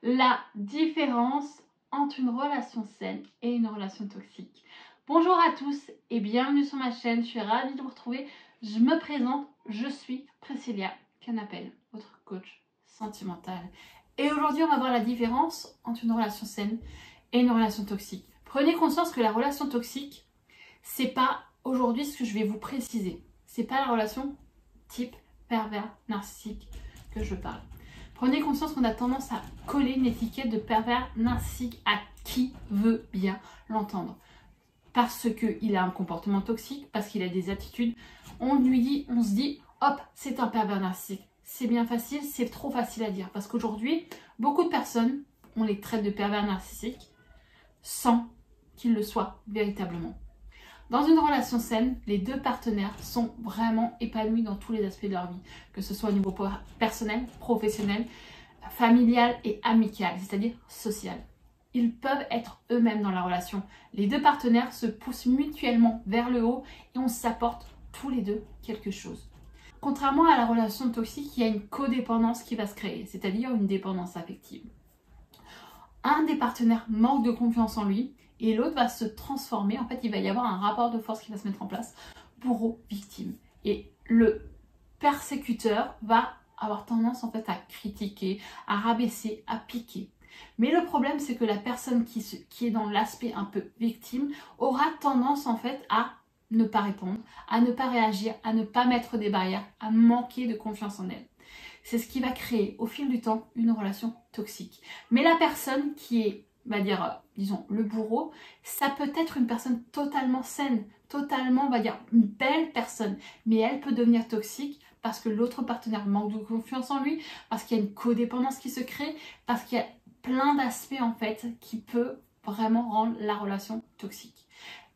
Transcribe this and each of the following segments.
la différence entre une relation saine et une relation toxique. Bonjour à tous et bienvenue sur ma chaîne, je suis ravie de vous retrouver. Je me présente, je suis Priscilla Canapel, votre coach sentimental. Et aujourd'hui, on va voir la différence entre une relation saine et une relation toxique. Prenez conscience que la relation toxique, c'est pas aujourd'hui ce que je vais vous préciser. C'est pas la relation type pervers narcissique que je parle. Prenez conscience qu'on a tendance à coller une étiquette de pervers narcissique à qui veut bien l'entendre. Parce qu'il a un comportement toxique, parce qu'il a des attitudes, on se dit, hop, c'est un pervers narcissique. C'est bien facile, c'est trop facile à dire. Parce qu'aujourd'hui, beaucoup de personnes, on les traite de pervers narcissiques sans qu'ils le soient véritablement. Dans une relation saine, les deux partenaires sont vraiment épanouis dans tous les aspects de leur vie, que ce soit au niveau personnel, professionnel, familial et amical, c'est-à-dire social. Ils peuvent être eux-mêmes dans la relation. Les deux partenaires se poussent mutuellement vers le haut et on s'apporte tous les deux quelque chose. Contrairement à la relation toxique, il y a une codépendance qui va se créer, c'est-à-dire une dépendance affective. Un des partenaires manque de confiance en lui et l'autre va se transformer. En fait, il va y avoir un rapport de force qui va se mettre en place, bourreau-victime. Et le persécuteur va avoir tendance en fait à critiquer, à rabaisser, à piquer. Mais le problème, c'est que la personne qui est dans l'aspect un peu victime aura tendance en fait à ne pas répondre, à ne pas réagir, à ne pas mettre des barrières, à manquer de confiance en elle. C'est ce qui va créer au fil du temps une relation toxique. Mais la personne qui est, on va dire, disons, le bourreau, ça peut être une personne totalement saine, totalement, on va dire, une belle personne. Mais elle peut devenir toxique parce que l'autre partenaire manque de confiance en lui, parce qu'il y a une codépendance qui se crée, parce qu'il y a plein d'aspects en fait qui peut vraiment rendre la relation toxique.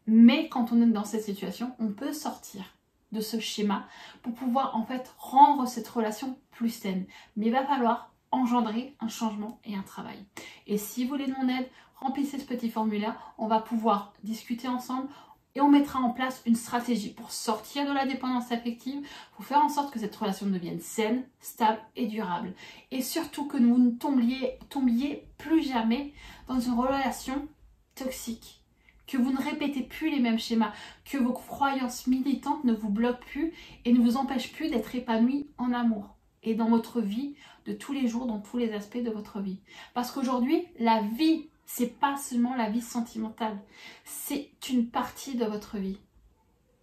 Mais quand on est dans cette situation, on peut sortir de ce schéma pour pouvoir en fait rendre cette relation plus saine. Mais il va falloir engendrer un changement et un travail. Et si vous voulez de mon aide, remplissez ce petit formulaire, on va pouvoir discuter ensemble et on mettra en place une stratégie pour sortir de la dépendance affective, pour faire en sorte que cette relation devienne saine, stable et durable. Et surtout que vous ne tombiez plus jamais dans une relation toxique. Que vous ne répétez plus les mêmes schémas, que vos croyances militantes ne vous bloquent plus et ne vous empêchent plus d'être épanoui en amour et dans votre vie de tous les jours, dans tous les aspects de votre vie. Parce qu'aujourd'hui, la vie, c'est pas seulement la vie sentimentale, c'est une partie de votre vie.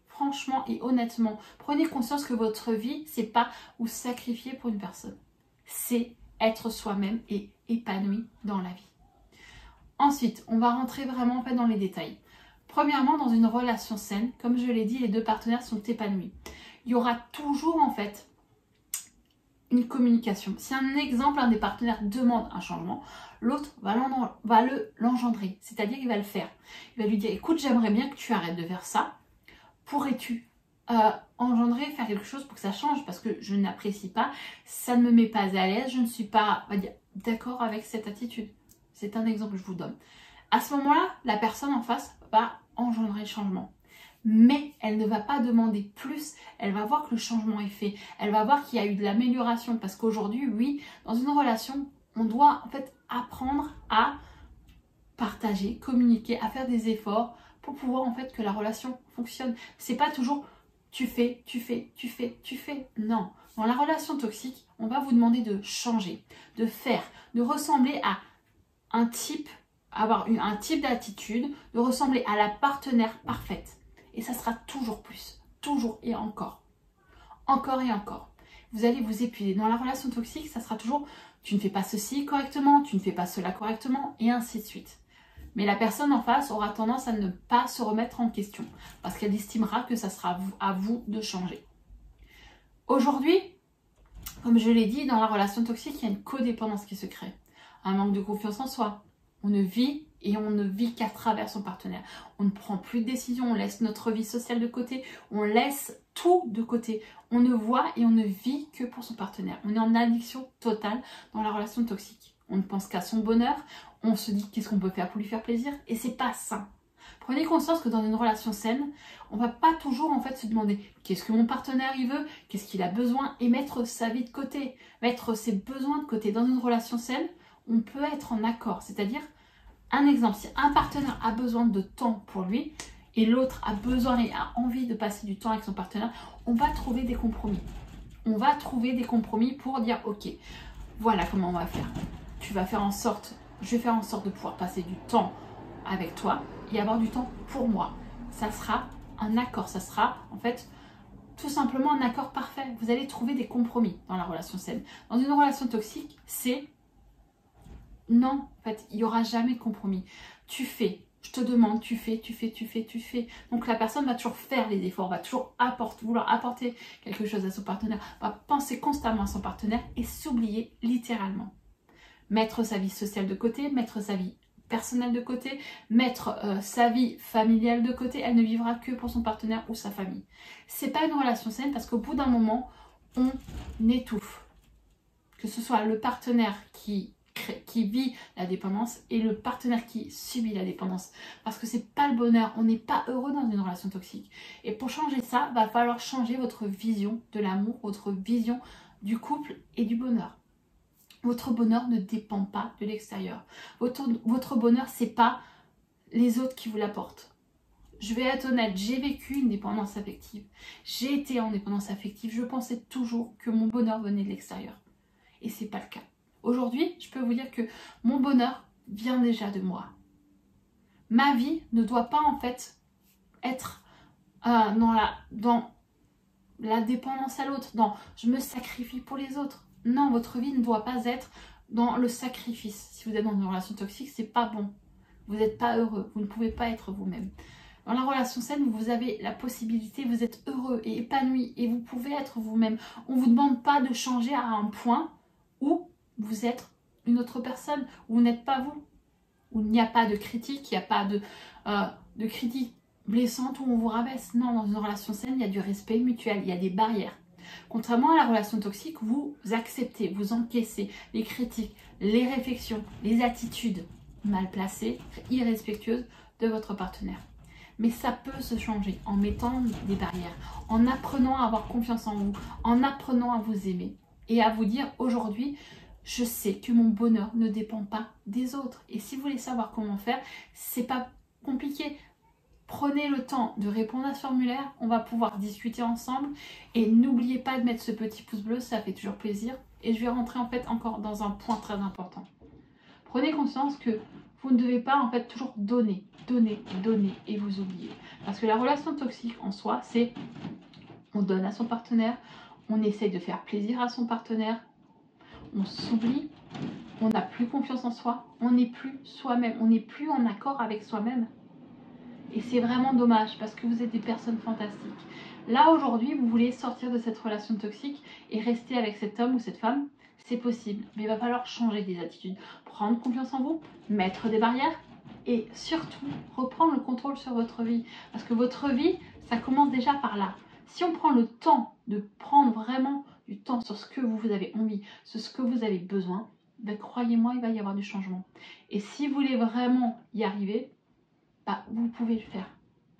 Franchement et honnêtement, prenez conscience que votre vie, c'est pas vous sacrifier pour une personne, c'est être soi-même et épanoui dans la vie. Ensuite, on va rentrer vraiment en fait dans les détails. Premièrement, dans une relation saine, comme je l'ai dit, les deux partenaires sont épanouis. Il y aura toujours en fait une communication. Si un exemple, un des partenaires demande un changement, l'autre va l'engendrer, c'est-à-dire qu'il va le faire. Il va lui dire, écoute, j'aimerais bien que tu arrêtes de faire ça. Pourrais-tu engendrer, faire quelque chose pour que ça change? Parce que je n'apprécie pas, ça ne me met pas à l'aise, je ne suis pas, on va dire, d'accord avec cette attitude. C'est un exemple que je vous donne. À ce moment-là, la personne en face va engendrer le changement. Mais elle ne va pas demander plus. Elle va voir que le changement est fait. Elle va voir qu'il y a eu de l'amélioration. Parce qu'aujourd'hui, oui, dans une relation, on doit en fait apprendre à partager, communiquer, à faire des efforts pour pouvoir en fait que la relation fonctionne. C'est pas toujours tu fais, tu fais, tu fais, tu fais. Non. Dans la relation toxique, on va vous demander de changer, de faire, de ressembler à avoir un type d'attitude, de ressembler à la partenaire parfaite. Et ça sera toujours plus, toujours et encore. Encore et encore. Vous allez vous épuiser. Dans la relation toxique, ça sera toujours tu ne fais pas ceci correctement, tu ne fais pas cela correctement, et ainsi de suite. Mais la personne en face aura tendance à ne pas se remettre en question, parce qu'elle estimera que ça sera à vous de changer. Aujourd'hui, comme je l'ai dit, dans la relation toxique, il y a une codépendance qui se crée. Un manque de confiance en soi. On ne vit et on ne vit qu'à travers son partenaire. On ne prend plus de décision, on laisse notre vie sociale de côté, on laisse tout de côté. On ne voit et on ne vit que pour son partenaire. On est en addiction totale dans la relation toxique. On ne pense qu'à son bonheur, on se dit qu'est-ce qu'on peut faire pour lui faire plaisir et c'est pas sain. Prenez conscience que dans une relation saine, on va pas toujours en fait se demander qu'est-ce que mon partenaire il veut, qu'est-ce qu'il a besoin et mettre sa vie de côté, mettre ses besoins de côté. Dans une relation saine, on peut être en accord. C'est-à-dire, un exemple, si un partenaire a besoin de temps pour lui et l'autre a besoin et a envie de passer du temps avec son partenaire, on va trouver des compromis. On va trouver des compromis pour dire, ok, voilà comment on va faire. Tu vas faire en sorte, je vais faire en sorte de pouvoir passer du temps avec toi et avoir du temps pour moi. Ça sera un accord, ça sera en fait tout simplement un accord parfait. Vous allez trouver des compromis dans la relation saine. Dans une relation toxique, c'est non, en fait, il n'y aura jamais de compromis. Tu fais, je te demande, tu fais. Donc la personne va toujours faire les efforts, va toujours vouloir apporter quelque chose à son partenaire, va penser constamment à son partenaire et s'oublier littéralement. Mettre sa vie sociale de côté, mettre sa vie personnelle de côté, mettre sa vie familiale de côté, elle ne vivra que pour son partenaire ou sa famille. C'est pas une relation saine parce qu'au bout d'un moment, on étouffe. Que ce soit le partenaire qui vit la dépendance et le partenaire qui subit la dépendance. Parce que c'est pas le bonheur, on n'est pas heureux dans une relation toxique. Et pour changer ça, va falloir changer votre vision de l'amour, votre vision du couple et du bonheur. Votre bonheur ne dépend pas de l'extérieur. Votre bonheur, c'est pas les autres qui vous l'apportent. Je vais être honnête, j'ai vécu une dépendance affective. J'ai été en dépendance affective. Je pensais toujours que mon bonheur venait de l'extérieur. Et c'est pas le cas. Aujourd'hui, je peux vous dire que mon bonheur vient déjà de moi. Ma vie ne doit pas en fait être dans la dépendance à l'autre, dans je me sacrifie pour les autres. Non, votre vie ne doit pas être dans le sacrifice. Si vous êtes dans une relation toxique, c'est pas bon. Vous n'êtes pas heureux, vous ne pouvez pas être vous-même. Dans la relation saine, vous avez la possibilité, vous êtes heureux et épanoui et vous pouvez être vous-même. On ne vous demande pas de changer à un point où vous êtes une autre personne, où vous n'êtes pas vous, où il n'y a pas de critique, il n'y a pas de critique blessante où on vous rabaisse. Non, dans une relation saine, il y a du respect mutuel, il y a des barrières. Contrairement à la relation toxique, vous acceptez, vous encaissez les critiques, les réflexions, les attitudes mal placées, irrespectueuses de votre partenaire. Mais ça peut se changer en mettant des barrières, en apprenant à avoir confiance en vous, en apprenant à vous aimer et à vous dire aujourd'hui, je sais que mon bonheur ne dépend pas des autres. Et si vous voulez savoir comment faire, c'est pas compliqué. Prenez le temps de répondre à ce formulaire, on va pouvoir discuter ensemble et n'oubliez pas de mettre ce petit pouce bleu, ça fait toujours plaisir. Et je vais rentrer en fait encore dans un point très important. Prenez conscience que vous ne devez pas en fait toujours donner et vous oublier. Parce que la relation toxique en soi, c'est on donne à son partenaire, on essaye de faire plaisir à son partenaire, on s'oublie, on n'a plus confiance en soi, on n'est plus soi-même, on n'est plus en accord avec soi-même. Et c'est vraiment dommage parce que vous êtes des personnes fantastiques. Là aujourd'hui, vous voulez sortir de cette relation toxique et rester avec cet homme ou cette femme, c'est possible. Mais il va falloir changer des attitudes, prendre confiance en vous, mettre des barrières et surtout reprendre le contrôle sur votre vie. Parce que votre vie, ça commence déjà par là. Si on prend le temps de prendre vraiment du temps sur ce que vous avez envie, sur ce que vous avez besoin, ben croyez-moi, il va y avoir du changement. Et si vous voulez vraiment y arriver, bah, vous pouvez le faire.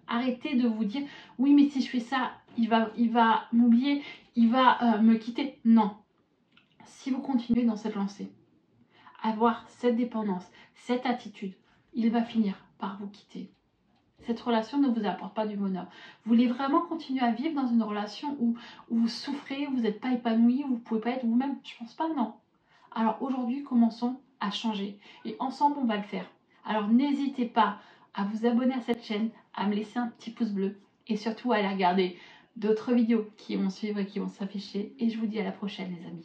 Arrêtez de vous dire oui mais si je fais ça il va m'oublier, il va me quitter. Non, si vous continuez dans cette lancée, avoir cette dépendance, cette attitude, il va finir par vous quitter. Cette relation ne vous apporte pas du bonheur. Vous voulez vraiment continuer à vivre dans une relation où vous souffrez, où vous n'êtes pas épanoui, où vous ne pouvez pas être vous-même? Je pense pas, non. Alors aujourd'hui, commençons à changer et ensemble on va le faire. Alors n'hésitez pas à vous abonner à cette chaîne, à me laisser un petit pouce bleu et surtout à aller regarder d'autres vidéos qui vont suivre et qui vont s'afficher. Et je vous dis à la prochaine les amis.